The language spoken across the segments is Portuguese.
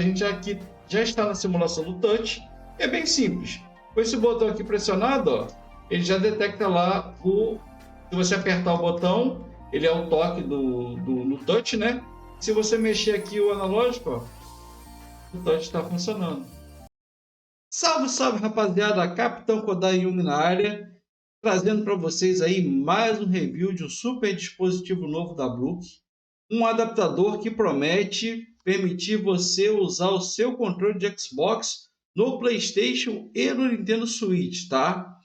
A gente aqui já está na simulação do touch. É bem simples. Com esse botão aqui pressionado, ó, ele já detecta lá se você apertar o botão, ele é o toque no touch, né? Se você mexer aqui o analógico, ó, o touch está funcionando. Salve, salve, rapaziada! Capitão Kodai Yumi na área, trazendo para vocês aí mais um review de um super dispositivo novo da Brook, um adaptador que promete permitir você usar o seu controle de Xbox no PlayStation e no Nintendo Switch, tá?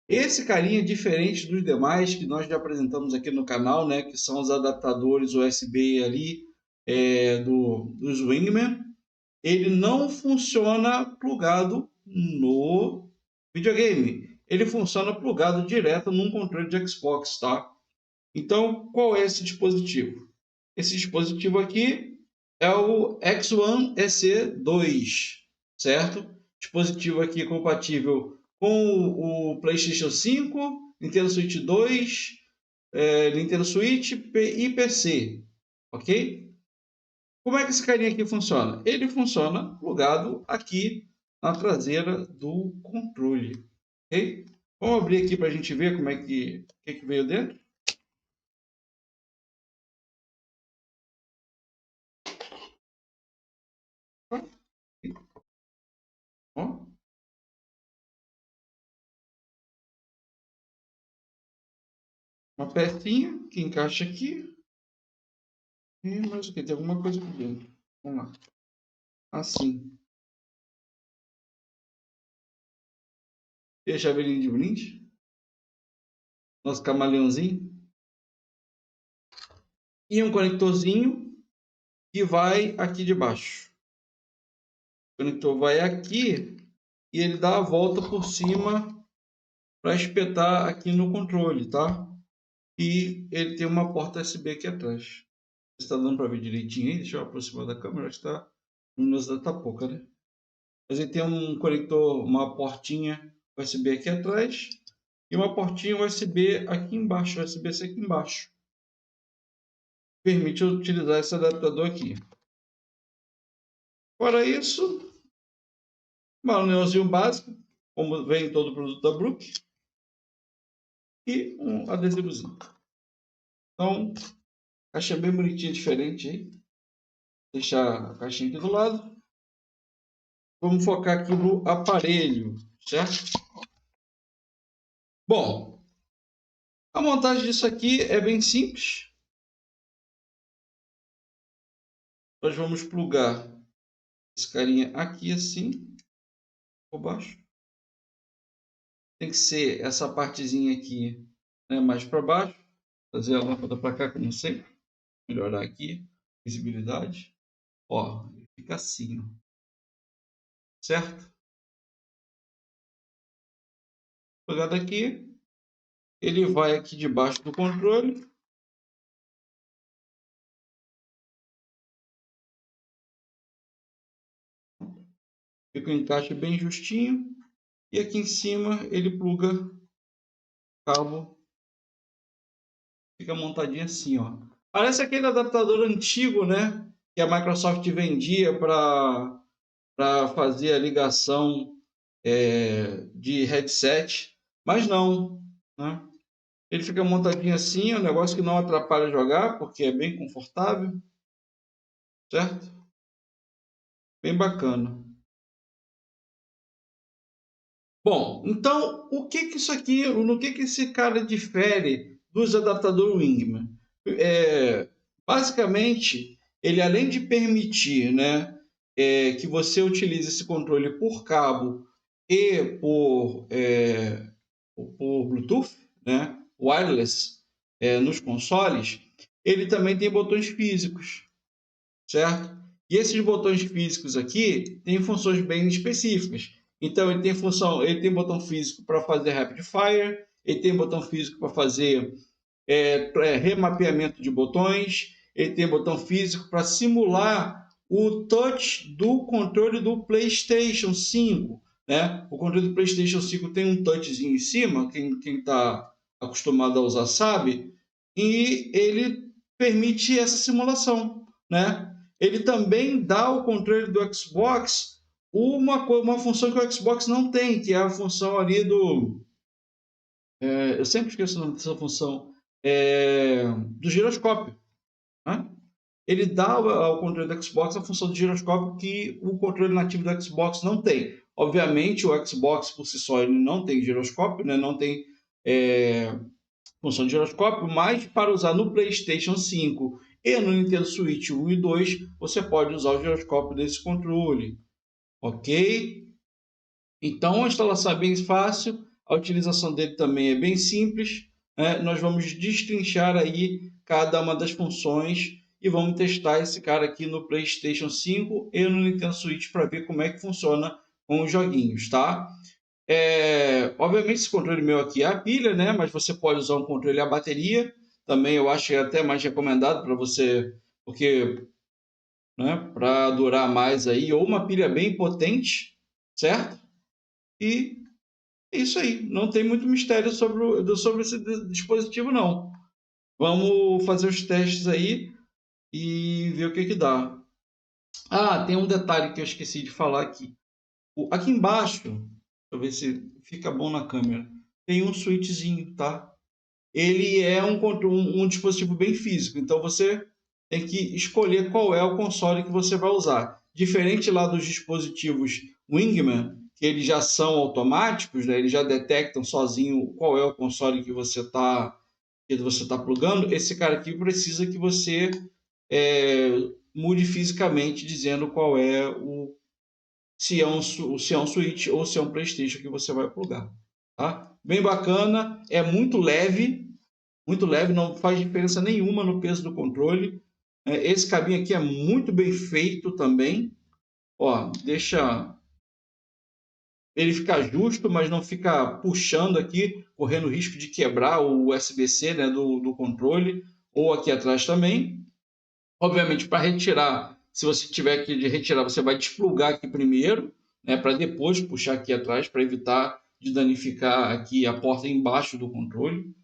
Esse carinha é diferente dos demais que nós já apresentamos aqui no canal, né? Que são os adaptadores USB ali dos Wingman. Ele não funciona plugado no videogame. Ele funciona plugado direto num controle de Xbox, tá? Então, qual é esse dispositivo? Esse dispositivo aqui é o X1 EC2, certo? Dispositivo aqui compatível com o PlayStation 5, Nintendo Switch 2, Nintendo Switch e PC, ok? Como é que esse carinha aqui funciona? Ele funciona plugado aqui na traseira do controle, ok? Vamos abrir aqui para a gente ver como é que veio dentro. Ó. Uma pecinha que encaixa aqui. E mais o que? Tem alguma coisa aqui dentro. Vamos lá. Assim. E a chavezinha de brinde. Nosso camaleãozinho. E um conectorzinho que vai aqui de baixo. O conector vai aqui e ele dá a volta por cima para espetar aqui no controle, tá? E ele tem uma porta USB aqui atrás. Está dando para ver direitinho aí? Deixa eu aproximar da câmera. Acho que a luminosidade está pouca, né? Mas ele tem um conector, uma portinha USB aqui atrás e uma portinha USB aqui embaixo, USB-C aqui embaixo. Permite utilizar esse adaptador aqui. Fora isso, um anelzinho básico, como vem em todo produto da Brook, e um adesivozinho. Então, caixa bem bonitinha, diferente aí. Deixar a caixinha aqui do lado. Vamos focar aqui no aparelho, certo? Bom, a montagem disso aqui é bem simples. Nós vamos plugar esse carinha aqui assim, por baixo. Tem que ser essa partezinha aqui, né, mais para baixo. Fazer a lâmpada para cá, como sempre. Melhorar aqui, visibilidade. Ó, fica assim, ó. Certo? Plugado aqui, ele vai aqui debaixo do controle. Fica um encaixe bem justinho. E aqui em cima ele pluga cabo. Fica montadinho assim, ó. Parece aquele adaptador antigo, né? Que a Microsoft vendia para fazer a ligação de headset. Mas não, né? Ele fica montadinho assim, é um negócio que não atrapalha jogar, porque é bem confortável. Certo? Bem bacana. Bom, então, o que que isso aqui, no que esse cara difere dos adaptadores Wingman? Basicamente, ele além de permitir, né, que você utilize esse controle por cabo e por Bluetooth, né, wireless, nos consoles, ele também tem botões físicos, certo? E esses botões físicos aqui têm funções bem específicas. Então ele tem botão físico para fazer rapid fire, ele tem botão físico para fazer remapeamento de botões, ele tem botão físico para simular o touch do controle do PlayStation 5, né? O controle do PlayStation 5 tem um touchzinho em cima, quem está acostumado a usar sabe, e ele permite essa simulação, né? ele também dá ao controle do Xbox uma função que o Xbox não tem, que é a função ali do... eu sempre esqueço o nome dessa função. Do giroscópio, né? Ele dá ao controle do Xbox a função do giroscópio que o controle nativo do Xbox não tem. Obviamente, o Xbox por si só ele não tem giroscópio, né? Não tem função de giroscópio, mas para usar no PlayStation 5 e no Nintendo Switch 1 e 2, você pode usar o giroscópio desse controle, ok? Então, a instalação é bem fácil, a utilização dele também é bem simples, né? Nós vamos destrinchar aí cada uma das funções e vamos testar esse cara aqui no PlayStation 5 e no Nintendo Switch para ver como é que funciona com os joguinhos, tá? Obviamente esse controle meu aqui é a pilha, né? Mas você pode usar um controle a bateria. Também eu acho que é até mais recomendado para você, porque, né, para durar mais aí, ou uma pilha bem potente, certo? E é isso aí. Não tem muito mistério sobre esse dispositivo, não. Vamos fazer os testes aí e ver o que dá. Ah, tem um detalhe que eu esqueci de falar aqui. Aqui embaixo, deixa eu ver se fica bom na câmera, tem um switchzinho, tá? Ele é um dispositivo bem físico, então você tem que escolher qual é o console que você vai usar. Diferente lá dos dispositivos Wingman, que eles já são automáticos, né? Eles já detectam sozinho qual é o console que você tá plugando. Esse cara aqui precisa que você mude fisicamente, dizendo qual é se é um Switch ou se é um PlayStation que você vai plugar. Tá? Bem bacana, é muito leve, não faz diferença nenhuma no peso do controle. Esse cabinho aqui é muito bem feito também. Ó, deixa ele ficar justo, mas não fica puxando aqui, correndo o risco de quebrar o USB-C, né, do controle, ou aqui atrás também. Obviamente, para retirar, se você tiver que retirar, você vai desplugar aqui primeiro, né, para depois puxar aqui atrás, para evitar de danificar aqui a porta embaixo do controle.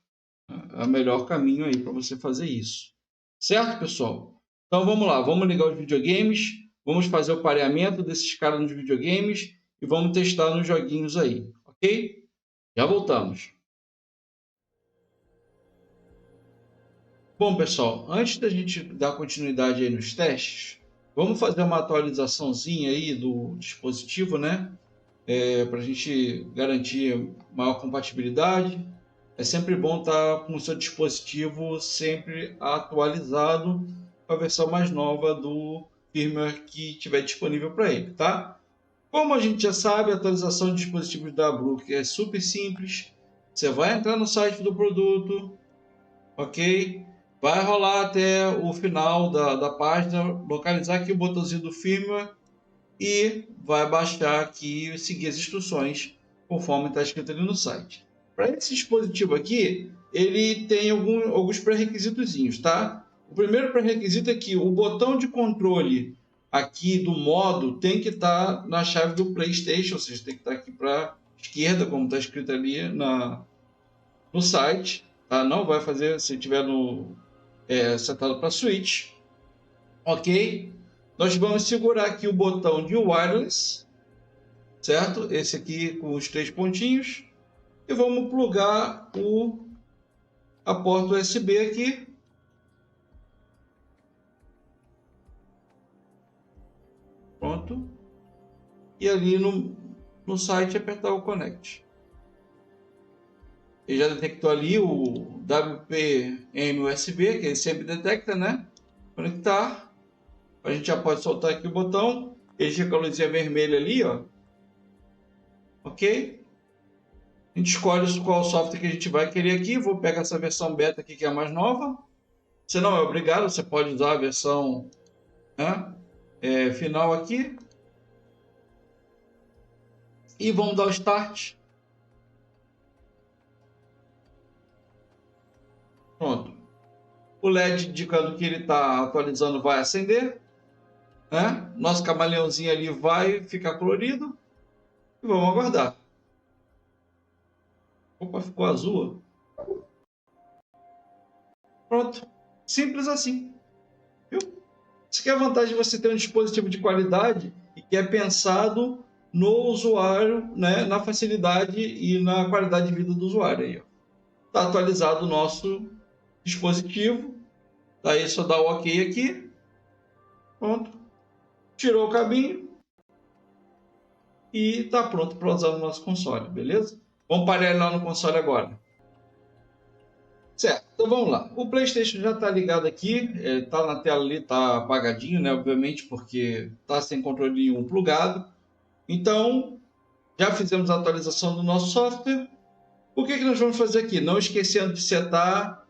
É o melhor caminho aí para você fazer isso. Certo, pessoal? Então vamos lá, vamos ligar os videogames, vamos fazer o pareamento desses caras nos videogames e vamos testar nos joguinhos aí, ok? Já voltamos. Bom, pessoal, antes da gente dar continuidade aí nos testes, vamos fazer uma atualizaçãozinha aí do dispositivo, né? Para a gente garantir maior compatibilidade. É sempre bom estar com o seu dispositivo sempre atualizado com a versão mais nova do firmware que tiver disponível para ele, tá? Como a gente já sabe, a atualização de dispositivos da Brook é super simples. Você vai entrar no site do produto, ok? Vai rolar até o final da página, localizar aqui o botãozinho do firmware e vai baixar aqui e seguir as instruções conforme está escrito ali no site. Para esse dispositivo aqui, ele tem alguns pré-requisitozinhos, tá? O primeiro pré-requisito é que o botão de controle aqui do modo tem que estar na chave do PlayStation, ou seja, tem que estar aqui para a esquerda, como está escrito ali no site. Tá? Não vai fazer se tiver setado para Switch. Ok? Nós vamos segurar aqui o botão de wireless, certo? Esse aqui com os 3 pontinhos. E vamos plugar a porta USB aqui. Pronto. E ali no site apertar o Connect. Ele já detectou ali o WPM USB, que ele sempre detecta, né? Conectar. A gente já pode soltar aqui o botão. Ele fica com a luzinha vermelha ali, ó. Ok? A gente escolhe qual software que a gente vai querer aqui. Vou pegar essa versão beta aqui, que é a mais nova. Você não é obrigado, você pode usar a versão, né, final aqui. E vamos dar o Start. Pronto. O LED indicando que ele está atualizando vai acender. Né? Nosso camaleãozinho ali vai ficar colorido. E vamos aguardar. Opa, ficou azul. Pronto. Simples assim. Viu? Isso que é a vantagem de você ter um dispositivo de qualidade e que é pensado no usuário, né, na facilidade e na qualidade de vida do usuário. Está atualizado o nosso dispositivo. Daí só dá o OK aqui. Pronto. Tirou o cabinho. E está pronto para usar no nosso console, beleza? Vamos parar ele lá no console agora. Certo, então vamos lá. O PlayStation já está ligado aqui, está na tela ali, está apagadinho, né? Obviamente, porque está sem controle nenhum plugado. Então, já fizemos a atualização do nosso software. O que nós vamos fazer aqui? Não esquecendo de setar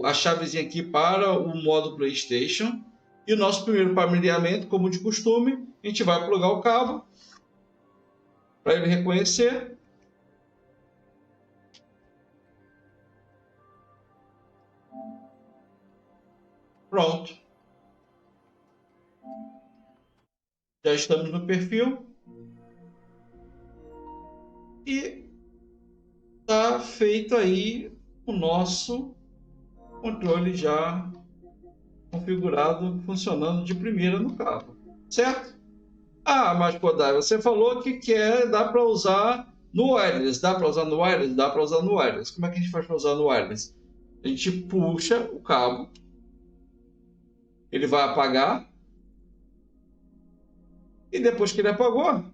a chavezinha aqui para o modo PlayStation. E o nosso primeiro pareamento, como de costume, a gente vai plugar o cabo para ele reconhecer. Pronto. Já estamos no perfil. E está feito aí o nosso controle já configurado, funcionando de primeira no cabo. Certo? Ah, mas Kodai, você falou que dá para usar no wireless. Dá para usar no wireless? Dá para usar no wireless. Como é que a gente faz para usar no wireless? A gente puxa o cabo, ele vai apagar, e depois que ele apagou, a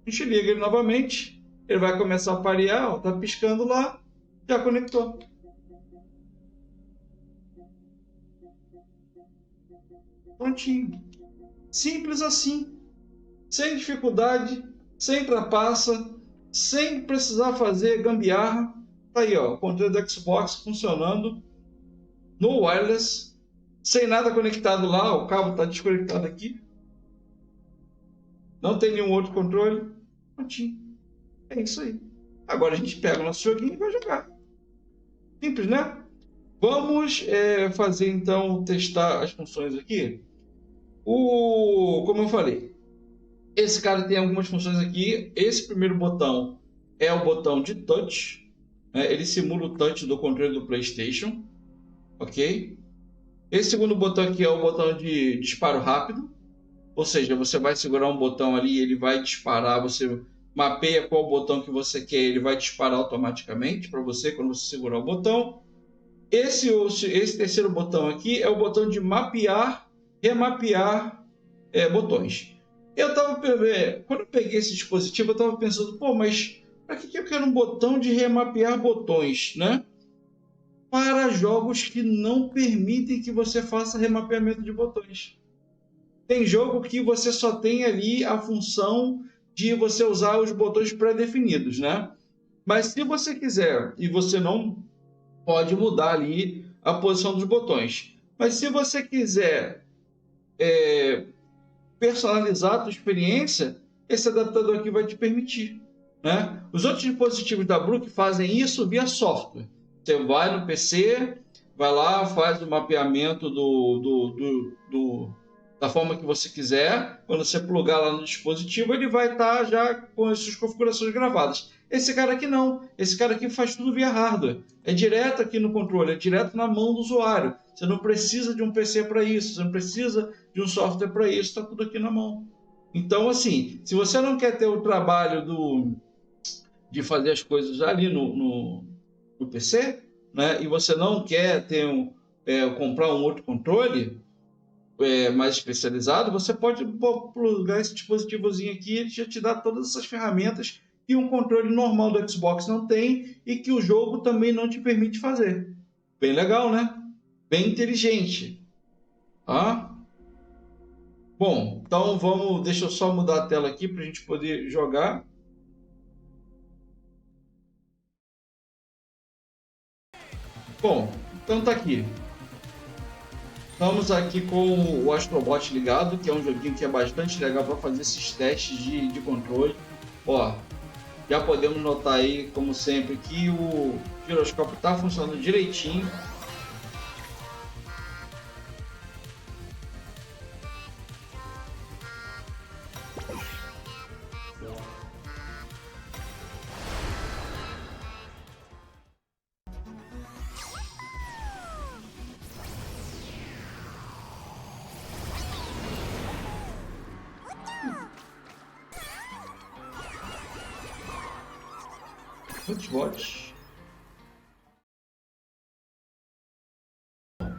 gente liga ele novamente, ele vai começar a parear, ó, tá piscando lá, já conectou. Prontinho. Simples assim. Sem dificuldade, sem trapaça, sem precisar fazer gambiarra. Tá aí, ó, o controle do Xbox funcionando no wireless, sem nada conectado lá, o cabo está desconectado aqui. Não tem nenhum outro controle. Prontinho. É isso aí. Agora a gente pega o nosso joguinho e vai jogar. Simples, né? Vamos fazer então, testar as funções aqui. Como eu falei, esse cara tem algumas funções aqui. Esse primeiro botão é o botão de touch. Ele simula o touch do controle do PlayStation. Ok? Esse segundo botão aqui é o botão de disparo rápido. Ou seja, você vai segurar um botão ali e ele vai disparar. Você mapeia qual botão que você quer, ele vai disparar automaticamente para você quando você segurar o botão. Esse terceiro botão aqui é o botão de mapear, remapear botões. Quando eu peguei esse dispositivo, eu estava pensando, pô, mas para que eu quero um botão de remapear botões, né? Para jogos que não permitem que você faça remapeamento de botões. Tem jogo que você só tem ali a função de você usar os botões pré-definidos, né? Mas se você quiser, e você não pode mudar ali a posição dos botões, mas se você quiser personalizar a sua experiência, esse adaptador aqui vai te permitir, né? Os outros dispositivos da Brook fazem isso via software. Você vai no PC, vai lá, faz o mapeamento da forma que você quiser. Quando você plugar lá no dispositivo, ele vai estar já com as suas configurações gravadas. Esse cara aqui não. Esse cara aqui faz tudo via hardware. É direto aqui no controle, é direto na mão do usuário. Você não precisa de um PC para isso, você não precisa de um software para isso, está tudo aqui na mão. Então, assim, se você não quer ter o trabalho de fazer as coisas ali no PC, né, e você não quer comprar um outro controle mais especializado, você pode plugar esse dispositivozinho aqui e ele já te dá todas essas ferramentas que um controle normal do Xbox não tem e que o jogo também não te permite fazer. Bem legal, né? Bem inteligente. Tá? Bom, então deixa eu só mudar a tela aqui para a gente poder jogar. Bom, então tá aqui. Estamos aqui com o Astrobot ligado, que é um joguinho que é bastante legal para fazer esses testes de controle. Ó, já podemos notar aí, como sempre, que o giroscópio está funcionando direitinho. Muitos bots.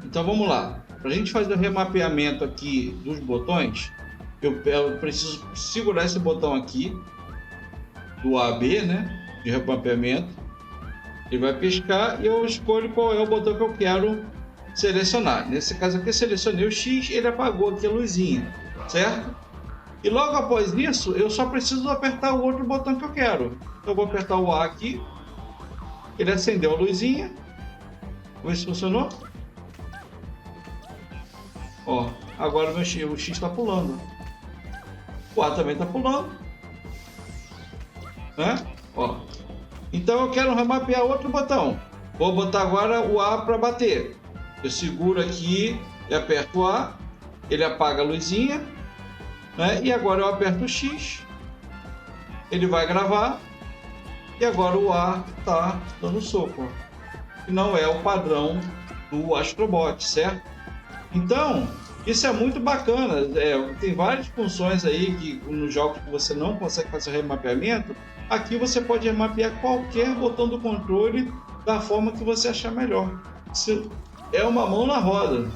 Então vamos lá. Para a gente fazer o remapeamento aqui dos botões, eu preciso segurar esse botão aqui do AB, né, de remapeamento. Ele vai piscar e eu escolho qual é o botão que eu quero selecionar. Nesse caso aqui eu selecionei o X, ele apagou aqui a luzinha, certo? E logo após isso, eu só preciso apertar o outro botão que eu quero. Então eu vou apertar o A aqui, ele acendeu a luzinha. Vamos ver se funcionou. Ó, agora o X está pulando. O A também está pulando, né? Ó. Então eu quero remapear outro botão. Vou botar agora o A para bater. Eu seguro aqui e aperto o A. Ele apaga a luzinha, né? E agora eu aperto o X. Ele vai gravar. E agora o A está dando soco. E não é o padrão do Astrobot, certo? Então, isso é muito bacana. Tem várias funções aí que nos jogos que você não consegue fazer remapeamento. Aqui você pode remapear qualquer botão do controle da forma que você achar melhor. Isso é uma mão na roda,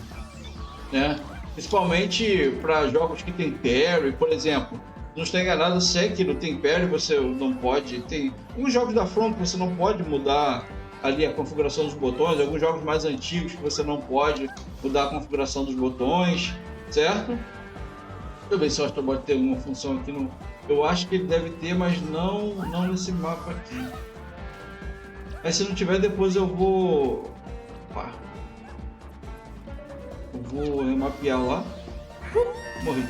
né? Principalmente para jogos que tem parry, por exemplo. Não estou enganado, Sekiro tem parry, você não pode. Tem alguns jogos da From que você não pode mudar ali a configuração dos botões, alguns jogos mais antigos que você não pode mudar a configuração dos botões, certo? Deixa eu ver se o Astrobot tem alguma função aqui no... Eu acho que ele deve ter, mas não nesse mapa aqui. Mas se não tiver, depois eu vou... Opa. Eu vou remapear lá. Morri.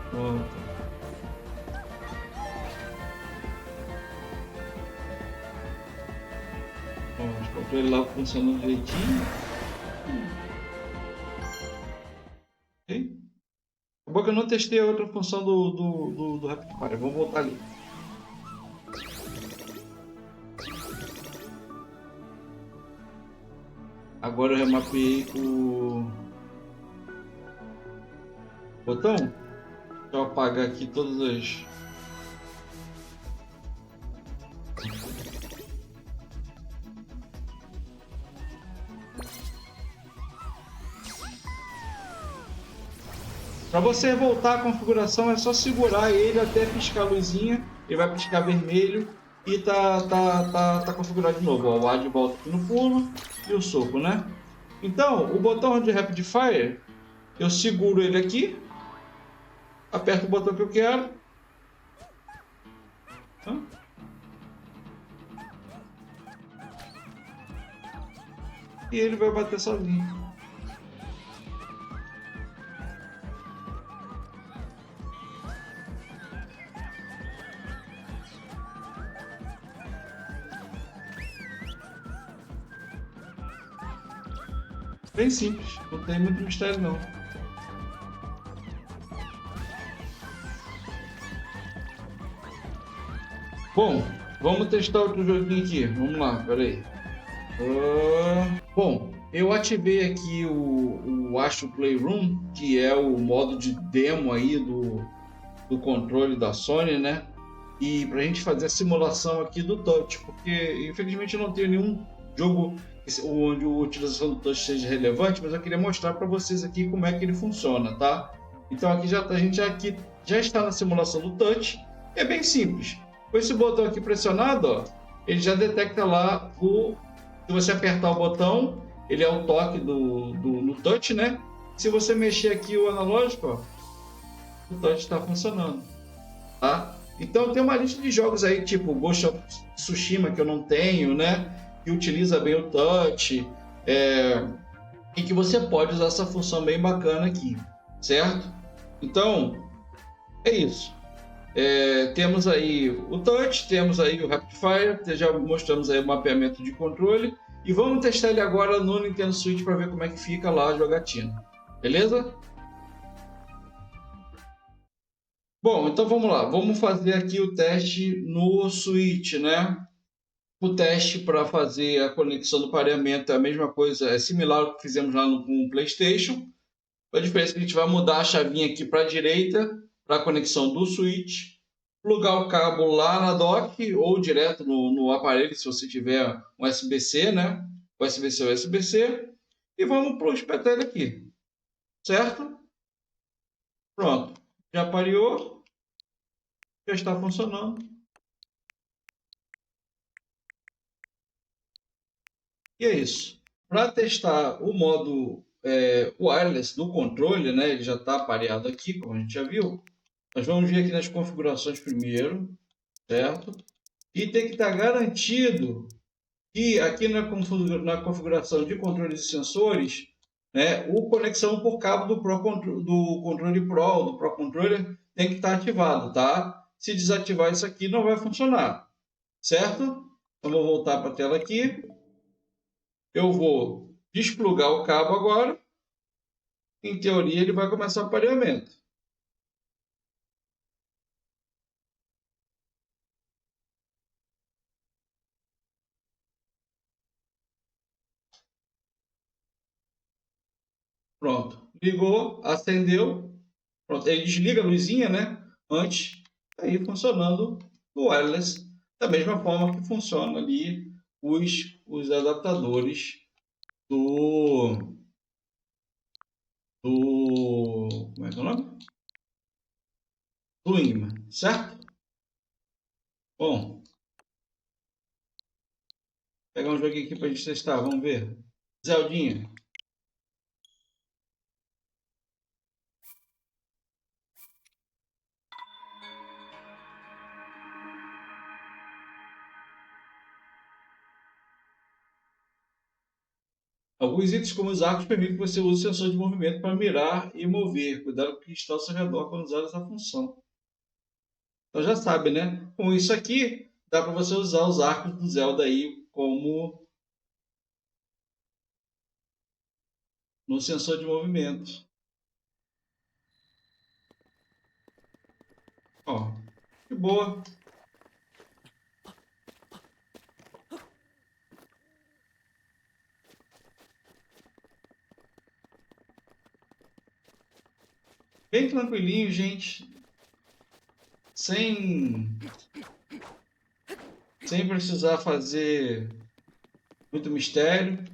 Pronto. Os controles lá funcionando direitinho. Ok? Acabou que eu não testei a outra função do Rapid Fire. Vamos voltar ali. Agora eu remapeei o botão. Deixa eu apagar aqui todas as... Para você voltar à configuração é só segurar ele até piscar a luzinha, ele vai piscar vermelho e tá configurado de novo. Ó, o A de volta aqui no pulo e o soco, né? Então, o botão de Rapid Fire, eu seguro ele aqui, aperto o botão que eu quero. E ele vai bater sozinho. Bem simples, não tem muito mistério não. Bom, vamos testar outro joguinho aqui. Vamos lá, peraí. Bom, eu ativei aqui o Astro Playroom, que é o modo de demo aí do controle da Sony, né? E pra gente fazer a simulação aqui do touch, porque infelizmente eu não tenho nenhum jogo onde a utilização do touch seja relevante, mas eu queria mostrar para vocês aqui como é que ele funciona, tá? Então aqui a gente já está na simulação do touch. É bem simples. Com esse botão aqui pressionado, ó, ele já detecta lá se você apertar o botão, ele é o toque no touch, né? Se você mexer aqui o analógico, ó, o touch está funcionando, tá? Então tem uma lista de jogos aí, tipo Ghost of Tsushima, que eu não tenho, né? Que utiliza bem o touch, e que você pode usar essa função bem bacana aqui, certo? Então, é isso. Temos aí o touch, temos aí o Rapid Fire, já mostramos aí o mapeamento de controle, e vamos testar ele agora no Nintendo Switch para ver como é que fica lá a jogatina, beleza? Bom, então vamos lá, vamos fazer aqui o teste no Switch, né? O teste para fazer a conexão do pareamento é a mesma coisa, é similar ao que fizemos lá com o PlayStation. A diferença é que a gente vai mudar a chavinha aqui para a direita, para a conexão do Switch. plugar o cabo lá na dock ou direto no aparelho, se você tiver um USB-C, né? USB-C ou USB-C. E vamos para o espetáculo aqui, certo? Pronto, já pareou, já está funcionando. E é isso. Para testar o modo wireless do controle, né? Ele já está pareado aqui, como a gente já viu. Nós vamos vir aqui nas configurações primeiro, certo? E tem que estar garantido que aqui na configuração de controles e sensores, né, o conexão por cabo do controle Pro, do Pro Controller, tem que estar ativado, tá? Se desativar isso aqui, não vai funcionar, certo? Então, vou voltar para a tela aqui. Eu vou desplugar o cabo agora. Em teoria, ele vai começar o pareamento. Pronto. Ligou, acendeu. Pronto. Ele desliga a luzinha, né? Antes, aí funcionando o wireless. Da mesma forma que funciona ali os adaptadores como é que é o nome? Do Ingman, certo? Bom, vou pegar um joguinho aqui para a gente testar, vamos ver. Zeldinha. Alguns itens, como os arcos, permitem que você use o sensor de movimento para mirar e mover. Cuidado com o que está ao seu redor quando usar essa função. Então já sabe, né? Com isso aqui, dá para você usar os arcos do Zelda aí como no sensor de movimento. Ó, que boa. Bem tranquilinho, gente. Sem precisar fazer muito mistério.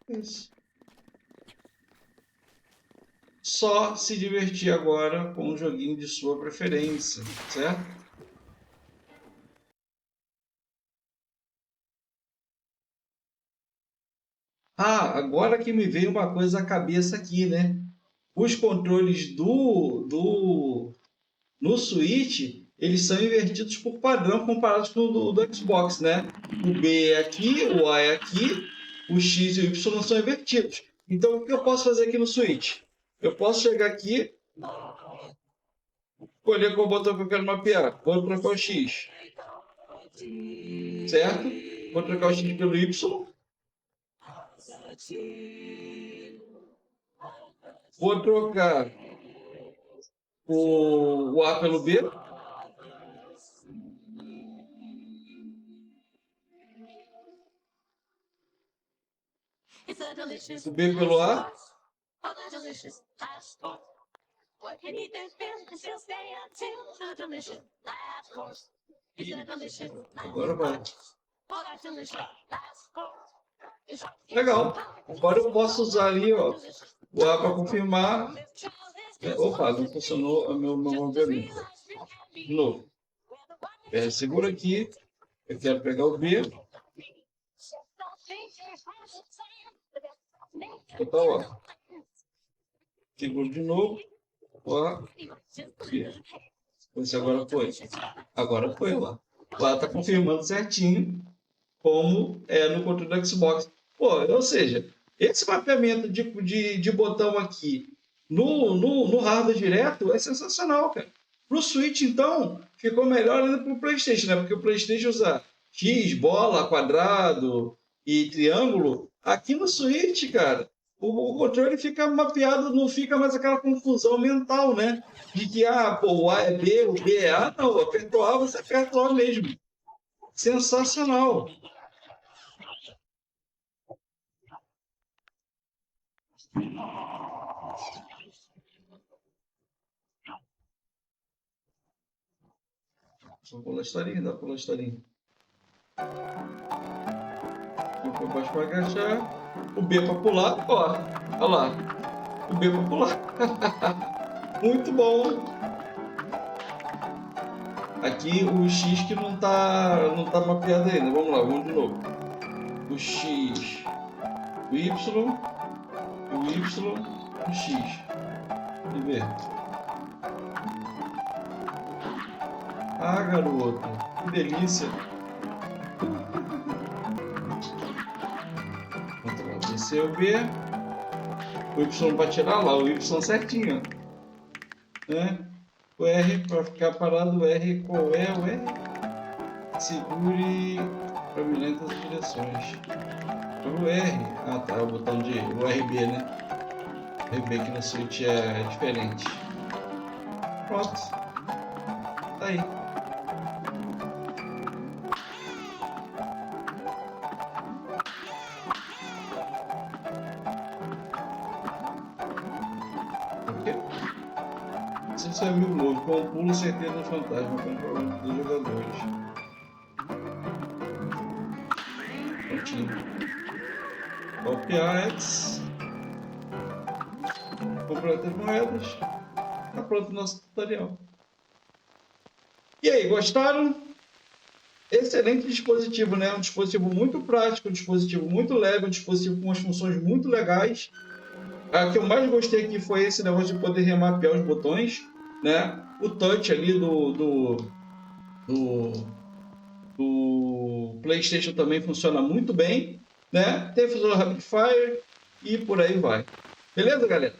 Isso. Só se divertir agora com um joguinho de sua preferência, certo? Ah, agora que me veio uma coisa à cabeça aqui, né? Os controles no Switch, eles são invertidos por padrão comparados com o do Xbox, né? O B é aqui, o A é aqui, o X e o Y são invertidos. Então, o que eu posso fazer aqui no Switch? Eu posso chegar aqui, escolher qual botão que eu quero mapear. Vou trocar o X, certo? Vou trocar o X pelo Y. Vou trocar o A pelo B. O B pelo A. Agora vai. Legal. Agora eu posso usar ali, ó, o A para confirmar. Opa, não funcionou o meu movimento. De novo. Segura aqui. Eu quero pegar o B. Botar o A. Seguro de novo. O A. B. Esse agora foi. Agora foi lá. O A está confirmando certinho como é no controle do Xbox. Pô, ou seja, esse mapeamento de botão aqui no hardware direto é sensacional, cara. Pro Switch, então, ficou melhor ainda pro PlayStation, né? Porque o PlayStation usa X, bola, quadrado e triângulo. Aqui no Switch, cara, o controle fica mapeado, não fica mais aquela confusão mental, né? De que, pô, o A é B, o B é A. Não, apertou A, você aperta o A mesmo. Sensacional. Vou pular estarinho, dá pra pular estarinho. O para baixo para agachar. O B para pular, ó. Olha lá. O B para pular. Muito bom. Aqui o X que não tá mapeado ainda. Vamos lá, vamos de novo. O X, o Y, o Y, o X. E ver. Ah, garoto. Que delícia. Descer o B. O Y para tirar lá, o Y certinho. Né? O R para ficar parado, o R qual é? O R? Segure para me ler as direções. O R. Ah tá, o botão de. O RB, né? O RB aqui no Switch é diferente. Pronto. Tá aí. Se você viu o novo, com o pulo certeiro no fantasma com problema dos jogadores. Prontinho. Copiar X. Completa as moedas. Tá pronto o nosso tutorial. E aí, gostaram? Excelente dispositivo, né? Um dispositivo muito prático, um dispositivo muito leve, um dispositivo com umas funções muito legais. A que eu mais gostei aqui foi esse negócio de poder remapear os botões, né? O touch ali do PlayStation também funciona muito bem, né? Tem função Rapid Fire e por aí vai. Beleza, galera?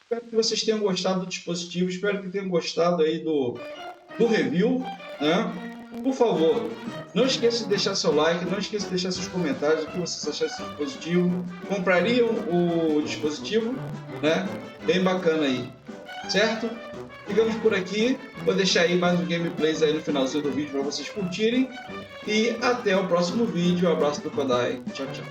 Espero que vocês tenham gostado do dispositivo, espero que tenham gostado aí do review, né? Por favor, não esqueça de deixar seu like, não esqueça de deixar seus comentários, o que vocês acharam desse dispositivo. Comprariam o dispositivo, né? Bem bacana aí, certo? Ficamos por aqui, vou deixar aí mais um gameplays aí no finalzinho do vídeo para vocês curtirem. E até o próximo vídeo, um abraço do Kodai, tchau, tchau.